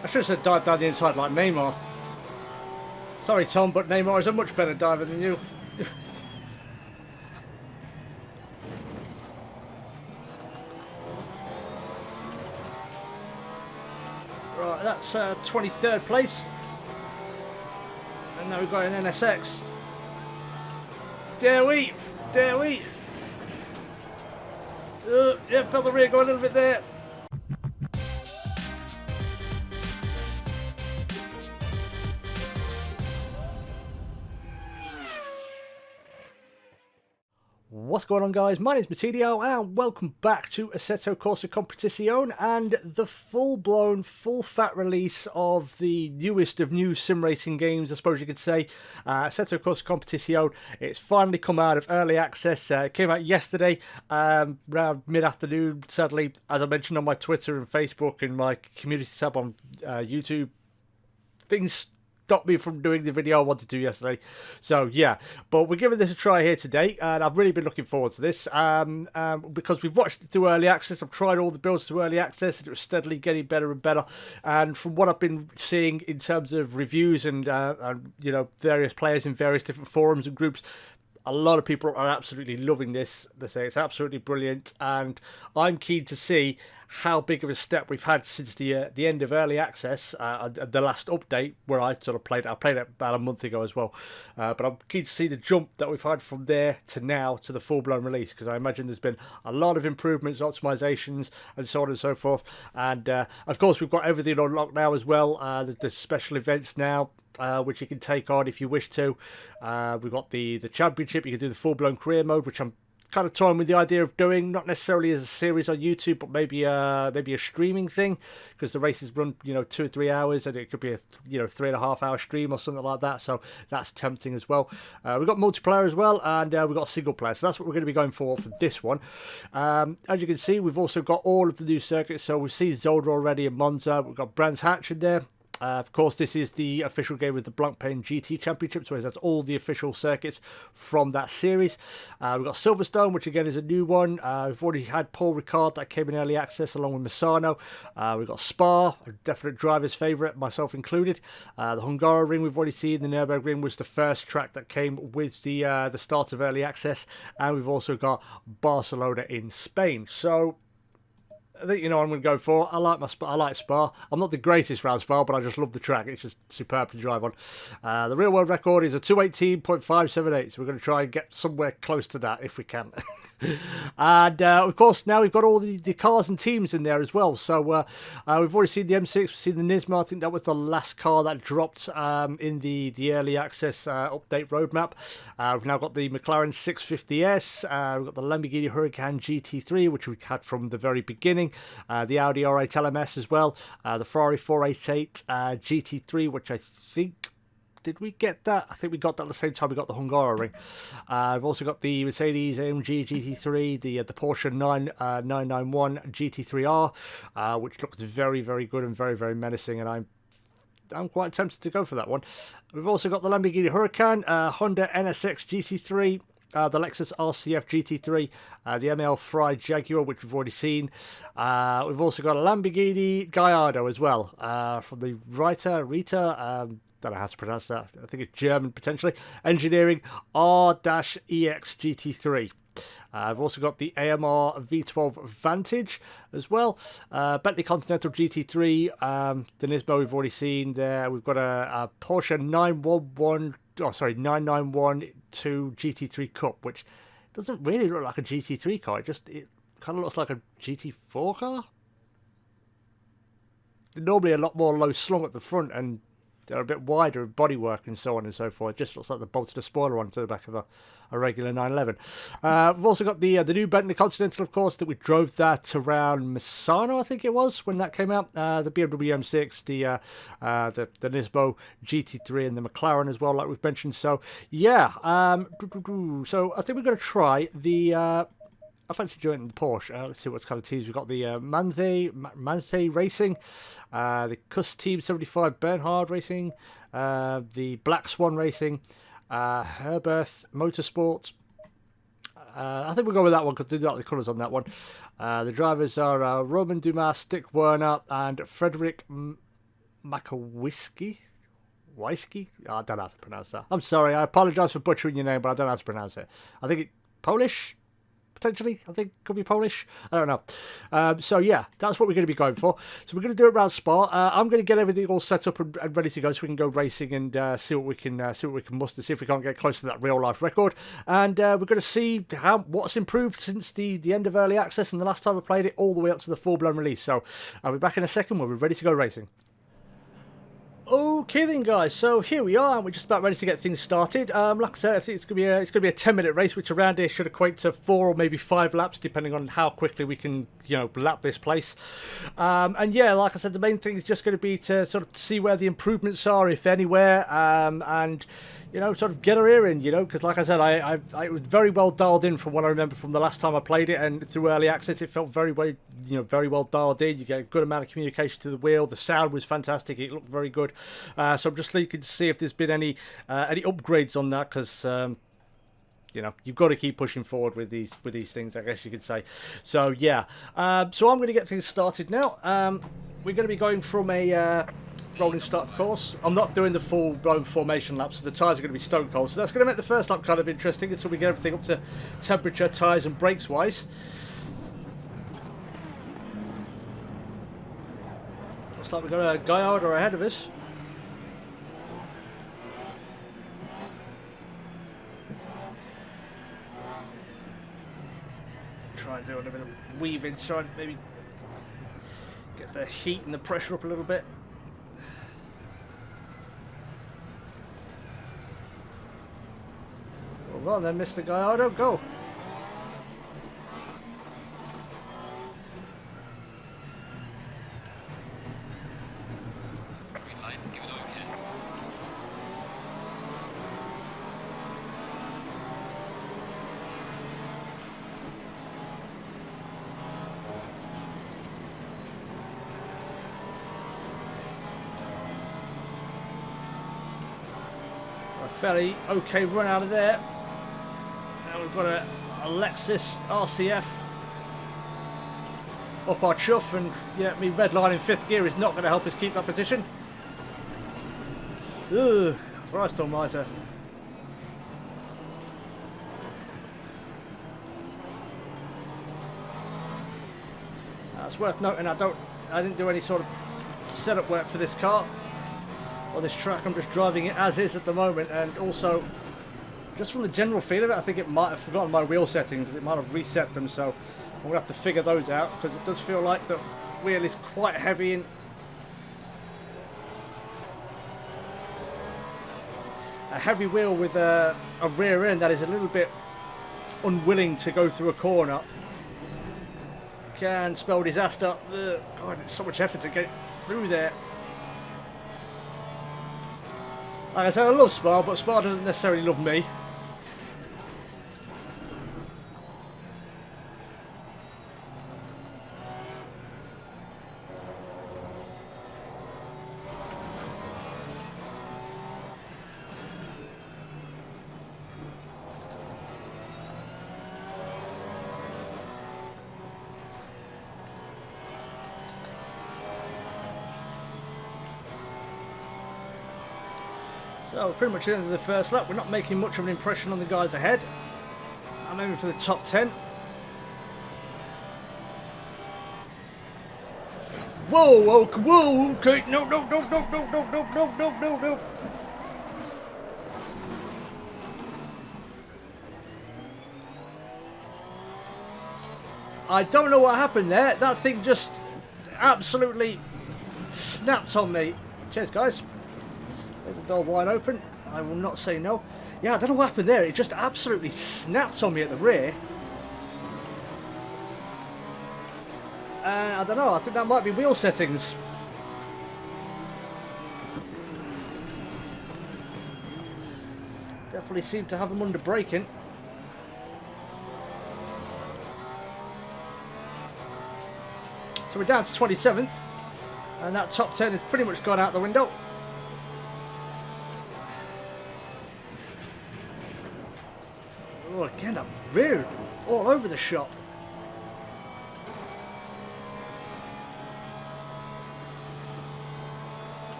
I should have said dive down the inside like Neymar. Sorry, Tom, but Neymar is a much better diver than you. Right, that's 23rd place. And now we've got an NSX. Dare we? Dare we? Yeah, felt the rear go a little bit there. What's going on, guys? My name's Matilio and welcome back to Assetto Corsa Competizione and the full-blown, full-fat release of the newest of new sim racing games, I suppose you could say. Assetto Corsa Competizione. It's finally come out of early access. It came out yesterday, around mid-afternoon, sadly. As I mentioned on my Twitter and Facebook and my community tab on YouTube, things stopped me from doing the video I wanted to do yesterday. So yeah, but we're giving this a try here today, and I've really been looking forward to this because we've watched it through early access. I've tried all the builds through early access, and it was steadily getting better and better. And from what I've been seeing in terms of reviews and you know, various players in various different forums and groups, a lot of people are absolutely loving this. They say it's absolutely brilliant, and I'm keen to see how big of a step we've had since the end of early access, the last update where I sort of played it. I played it about a month ago as well, but I'm keen to see the jump that we've had from there to now to the full-blown release, because I imagine there's been a lot of improvements, optimizations, and so on and so forth. And of course, we've got everything unlocked now as well. There's special events now, which you can take on if you wish to. We've got the championship. You can do the full-blown career mode, which I'm kind of toying with the idea of doing, not necessarily as a series on YouTube, but maybe a streaming thing, because the races run 2 or 3 hours, and it could be a 3.5 hour stream or something like that. So that's tempting as well. We've got multiplayer as well, and we've got single player. So that's what we're going to be going for this one. As you can see, we've also got all of the new circuits. So we've seen Zolder already in Monza. We've got Brands Hatch in there. Of course, this is the official game with the Blancpain GT Championship, so that's all the official circuits from that series. We've got Silverstone, which again is a new one. We've already had Paul Ricard, that came in early access along with Misano. We've got Spa, a definite driver's favourite, myself included. The Hungaroring we've already seen. The Nürburgring was the first track that came with the start of early access. And we've also got Barcelona in Spain. So I think I'm going to go for. I like Spa. I'm not the greatest around Spa, but I just love the track. It's just superb to drive on. The real world record is a 218.578, so we're going to try and get somewhere close to that if we can. And of course, now we've got all the cars and teams in there as well. So we've already seen the M6, we've seen the Nismo. I think that was the last car that dropped in the early access update roadmap. We've now got the McLaren 650S. We've got the Lamborghini Huracan GT3, which we had from the very beginning. The Audi R8 LMS as well. The Ferrari 488 GT3, which I think... Did we get that? I think we got that at the same time we got the Hungaroring. I've also got the Mercedes AMG GT3, the Porsche 991 GT3R, which looks very, very good and very, very menacing, and I'm quite tempted to go for that one. We've also got the Lamborghini Huracan, Honda NSX GT3, the Lexus RCF GT3, the ML Fry Jaguar, which we've already seen. We've also got a Lamborghini Gallardo as well, from the Rita, don't know how to pronounce that. I think it's German, potentially. Engineering R-EX GT3. I've also got the AMR V12 Vantage as well. Bentley Continental GT3. The Nismo we've already seen there. We've got a Porsche 991-2 GT3 Cup, which doesn't really look like a GT3 car. It kind of looks like a GT4 car. They're normally a lot more low slung at the front, and they're a bit wider in bodywork and so on and so forth. It just looks like they bolted a spoiler onto the back of a regular 911. We've also got the new Bentley Continental, of course, that we drove that around Misano, I think it was, when that came out. The BMW M6, the Nismo GT3, and the McLaren as well, like we've mentioned. So, yeah. So, I think we're going to try the... I fancy joining the Porsche. Let's see what kind of teams we've got. The Manthey Racing, the Cuss Team 75 Bernhard Racing, the Black Swan Racing, Herberth Motorsport. I think we'll go with that one because they do like the colours on that one. The drivers are Roman Dumas, Dick Werner, and Frederick Makowiski? Wysky? I don't know how to pronounce that. I'm sorry, I apologise for butchering your name, but I don't know how to pronounce it. I think it's Polish? Potentially, I think could be Polish. I don't know. So yeah, that's what we're going to be going for. So we're going to do it around Spa. I'm going to get everything all set up and ready to go, so we can go racing and see what we can muster. See if we can't get close to that real life record. And we're going to see what's improved since the end of early access and the last time I played it, all the way up to the full blown release. So I'll be back in a second when we're ready to go racing. Okay then, guys, so here we are, and we're just about ready to get things started. Like I said, I think it's gonna be a 10-minute race, which around here should equate to 4 or maybe 5 laps, depending on how quickly we can, lap this place. And yeah, like I said, the main thing is just going to be to sort of see where the improvements are, if anywhere, and sort of get her ear in, because like I said, I was very well dialed in from what I remember from the last time I played it, and through early access, it felt very well dialed in. You get a good amount of communication to the wheel. The sound was fantastic. It looked very good. So I'm just looking to see if there's been any upgrades on that, because you've got to keep pushing forward with these things, I guess you could say. So yeah, so I'm going to get things started now. We're going to be going from a rolling start course. I'm not doing the full blown formation laps, so the tyres are going to be stone cold. So that's going to make the first lap kind of interesting until we get everything up to temperature, tyres and brakes wise. Looks like we've got a Gallardo ahead of us. Try and do a little bit of weaving, try and maybe get the heat and the pressure up a little bit. Well, on then, Mr. Gallardo, go. Green light, give it okay. A fairly okay run out of there. Now we've got a Lexus RCF up our chuff, and yeah, me red line in 5th gear is not going to help us keep that position. Ugh, Christ almighty. It's worth noting I didn't do any sort of setup work for this car or this track. I'm just driving it as is at the moment, and also just from the general feel of it, I think it might have forgotten my wheel settings. It might have reset them, so I'm going to have to figure those out, because it does feel like the wheel is quite heavy and a heavy wheel with a rear end that is a little bit unwilling to go through a corner can spell disaster. Ugh, God, it's so much effort to get through there. Like I said, I love Spa, but Spa doesn't necessarily love me. So pretty much at the end of the first lap, we're not making much of an impression on the guys ahead. I'm aiming for the top 10. Whoa, whoa, okay, no. I don't know what happened there. That thing just absolutely snapped on me. Cheers, guys. Leave the door wide open. I will not say no. Yeah, I don't know what happened there. It just absolutely snapped on me at the rear. I don't know. I think that might be wheel settings. Definitely seem to have them under braking. So we're down to 27th. And that top 10 has pretty much gone out the window. Oh, again, that rear all over the shop.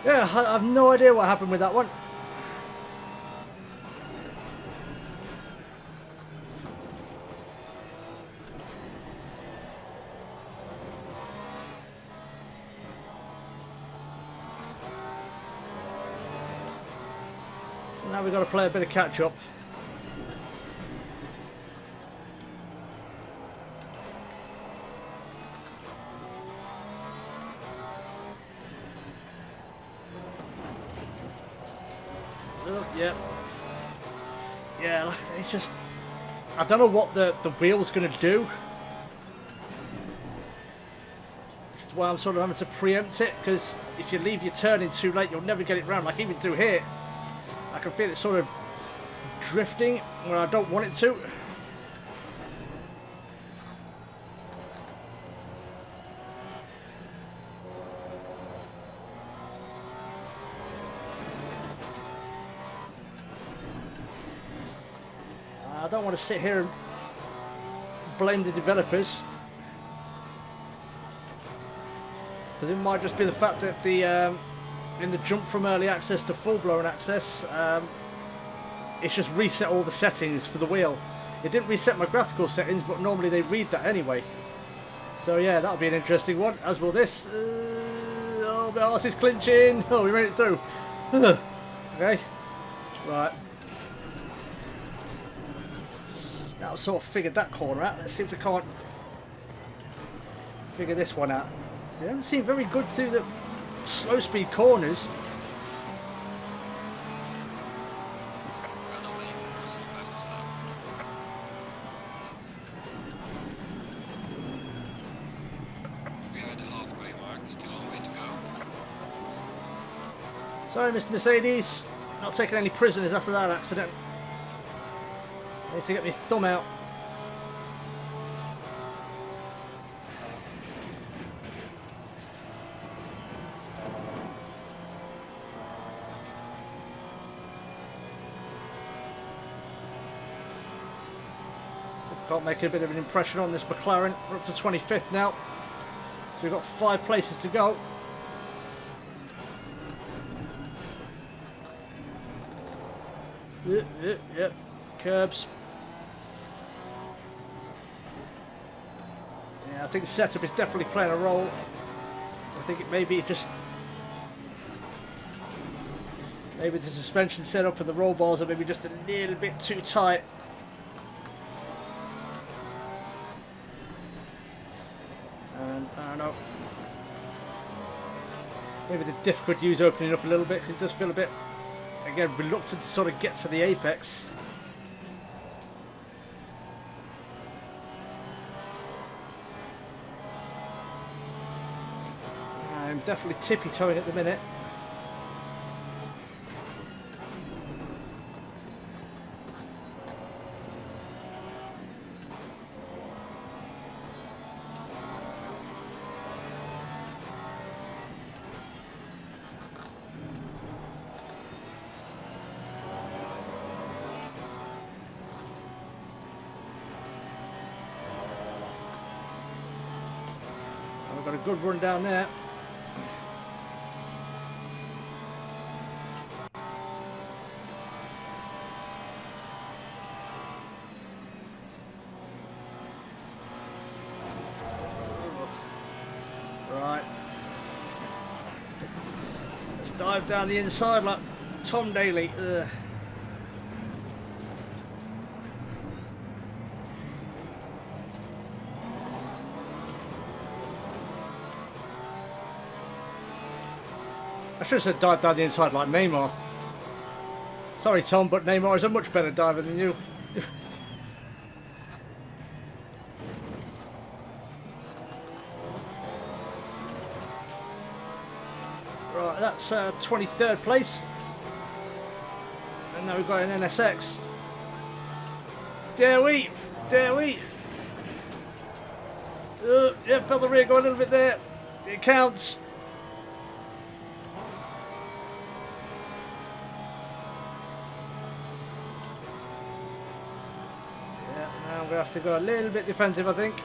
Yeah, I have no idea what happened with that one. So now we've got to play a bit of catch up. Yep. Yeah, like, it's just... I don't know what the wheel's going to do. Which is why I'm sort of having to preempt it, because if you leave your turn too late, you'll never get it round. Like, even through here, I can feel it sort of drifting where I don't want it to. I don't want to sit here and blame the developers, because it might just be the fact that the in the jump from early access to full-blown access, it's just reset all the settings for the wheel. It didn't reset my graphical settings, but normally they read that anyway. So yeah, that'll be an interesting one, as will this. Oh, my arse is clinching. Oh, we made it through. Okay, right. Now I've sort of figured that corner out. Let's see if we can't figure this one out. They don't seem very good through the slow speed corners. We are at the halfway mark, still a long way to go. Sorry, Mr. Mercedes. Not taking any prisoners after that accident. I need to get my thumb out. So if I can't make a bit of an impression on this McLaren. We're up to 25th now. So we've got 5 places to go. Yep. Curbs. Yeah, I think the setup is definitely playing a role. I think it maybe just... Maybe the suspension setup and the roll bars are maybe just a little bit too tight. And I don't know. Maybe the diff could use opening up a little bit, because it does feel a bit, again, reluctant to sort of get to the apex. I'm definitely tippy-toeing at the minute. We've got a good run down there. Right. Let's dive down the inside like Tom Daly. Ugh. I should have said dive down the inside like Neymar. Sorry, Tom, but Neymar is a much better diver than you. Right, that's 23rd place. And now we've got an NSX. Dare we? Dare we? Yeah, felt the rear go a little bit there. It counts. Now we have to go a little bit defensive, I think.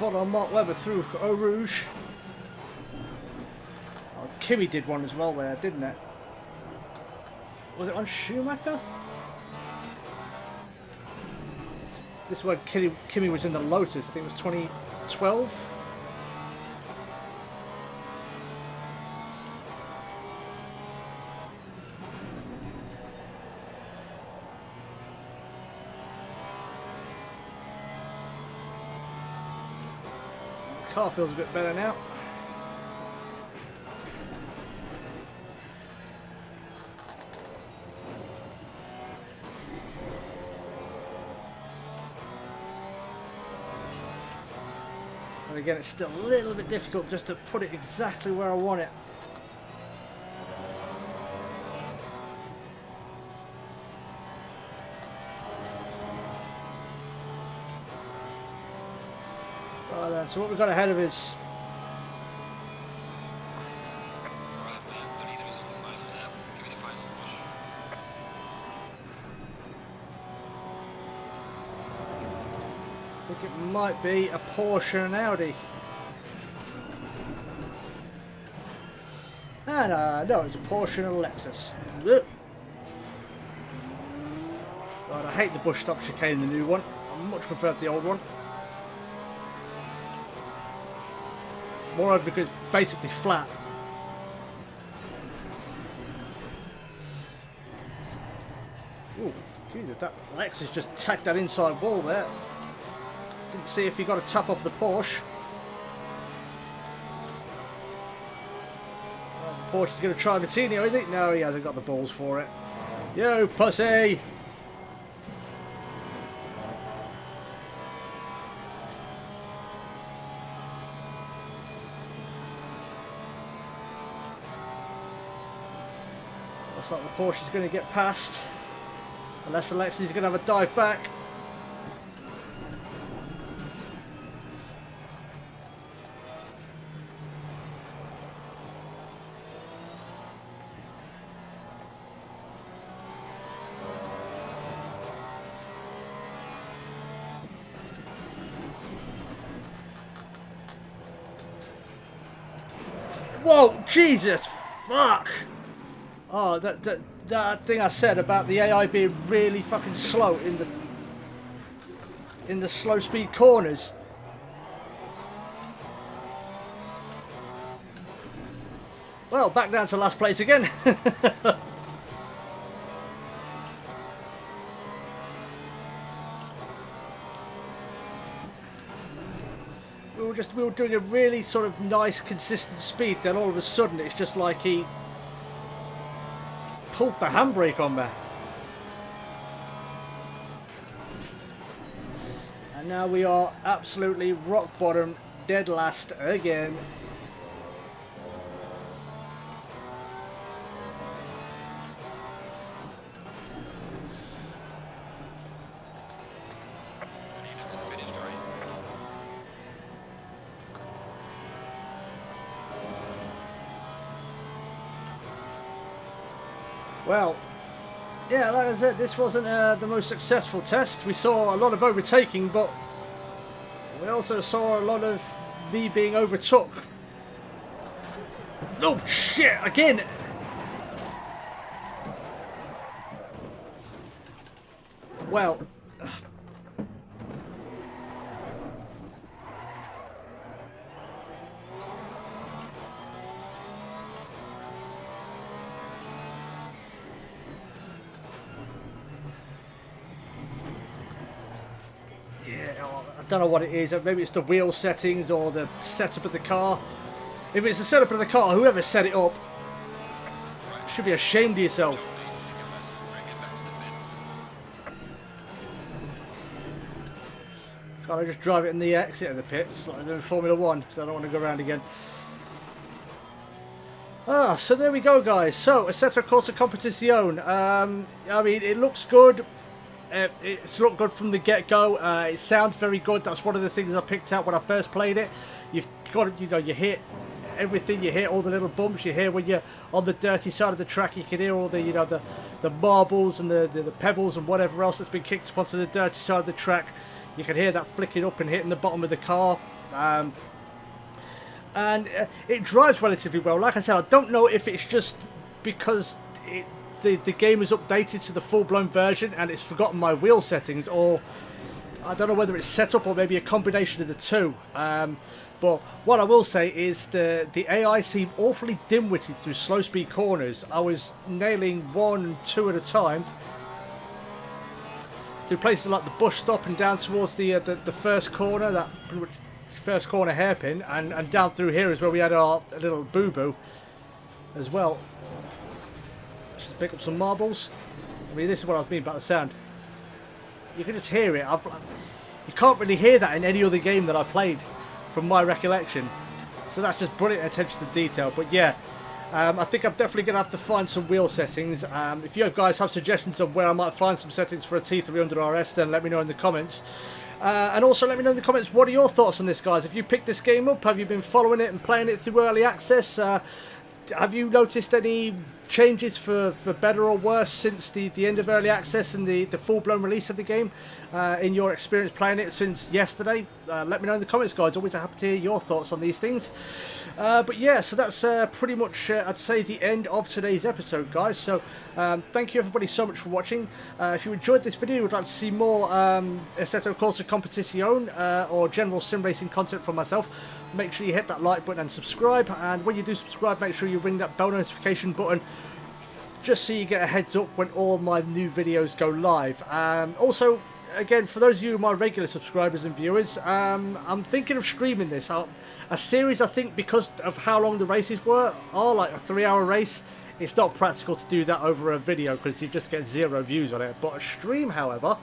follow Mark Webber through Eau Rouge. Oh, Kimi did one as well there, didn't it? Was it on Schumacher? This is where Kimi was in the Lotus. I think it was 2012. Car feels a bit better now. And again, it's still a little bit difficult just to put it exactly where I want it. Right then, so what we've got ahead of us. Alright, man. The leader is on the final lap. Give me the final push. I think it might be a Porsche and an Audi. And no, it's a Porsche and a Lexus. Ugh. God, I hate the bush stop chicane, the new one. I much prefer the old one. Moreover, because it's basically flat. Ooh, Jesus, that Lexus just tacked that inside wall there. Didn't see if he got a tap off the Porsche. Well, the Porsche's going to try Martino, is he? No, he hasn't got the balls for it. You pussy! Looks like the Porsche is going to get past. Unless the Lexus is going to have a dive back. Whoa, Jesus, fuck! Oh, that thing I said about the AI being really fucking slow in the slow speed corners. Well, back down to last place again. We were doing a really sort of nice, consistent speed. Then all of a sudden, it's just like he pulled the handbrake on me. And now we are absolutely rock bottom, dead last again. The leader has finished, guys. Well, yeah, like I said, this wasn't the most successful test. We saw a lot of overtaking, but we also saw a lot of me being overtook. Oh, shit, again! Well... I don't know what it is. Maybe it's the wheel settings or the setup of the car. If it's the setup of the car, whoever set it up should be ashamed of yourself. Can't I just drive it in the exit of the pits like they're in Formula 1 because I don't want to go around again. So there we go, guys. So, Assetto Corsa Competizione. I mean, it looks good. It's looked good from the get-go. It sounds very good. That's one of the things I picked out when I first played it. You've got, you hear everything. You hear all the little bumps. You hear when you're on the dirty side of the track. You can hear all the, the marbles and the pebbles and whatever else that's been kicked up onto the dirty side of the track. You can hear that flicking up and hitting the bottom of the car. And it drives relatively well. Like I said, I don't know if it's just because the game is updated to the full-blown version and it's forgotten my wheel settings, or I don't know whether it's set up or maybe a combination of the two. But what I will say is the AI seemed awfully dim-witted through slow-speed corners. I was nailing 1 and 2 at a time through places like the bush stop and down towards the first corner, that pretty much first corner hairpin, and down through here is where we had our little boo-boo as well. Let's just pick up some marbles. I mean, this is what I was meaning about the sound. You can just hear it. You can't really hear that in any other game that I played, from my recollection. So that's just brilliant attention to detail. But yeah, I think I'm definitely going to have to find some wheel settings. If you guys have suggestions of where I might find some settings for a T300 RS, then let me know in the comments. And also let me know in the comments, what are your thoughts on this, guys? Have you picked this game up? Have you been following it and playing it through early access? Have you noticed any changes for better or worse since the end of early access and the full-blown release of the game in your experience playing it since yesterday? Let me know in the comments, guys. Always happy to hear your thoughts on these things. But yeah, so that's pretty much, I'd say, the end of today's episode, guys. So thank you everybody so much for watching. If you enjoyed this video, would like to see more Assetto Corsa Competizione or general sim racing content from myself, make sure you hit that like button and subscribe. And when you do subscribe, make sure you ring that bell notification button, just so you get a heads up when all my new videos go live. Also, again, for those of you, my regular subscribers and viewers, I'm thinking of streaming this. A series, I think, because of how long the races are like a 3-hour race. It's not practical to do that over a video because you just get 0 views on it. But a stream, however,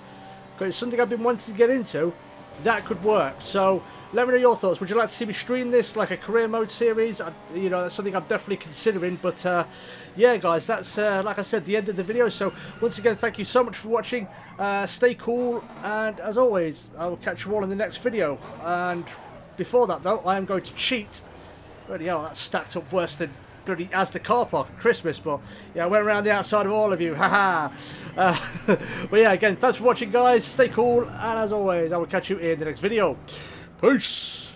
because it's something I've been wanting to get into, that could work. So let me know your thoughts. Would you like to see me stream this like a career mode series? You know, that's something I'm definitely considering. But yeah, guys, that's like I said, the end of the video. So once again, thank you so much for watching. Stay cool, and as always, I will catch you all in the next video. And before that, though, I am going to cheat. Bloody hell, that's stacked up worse than bloody Asda car park at Christmas. But yeah, I went around the outside of all of you. Haha. But yeah, again, thanks for watching, guys. Stay cool, and as always, I will catch you in the next video. Peace.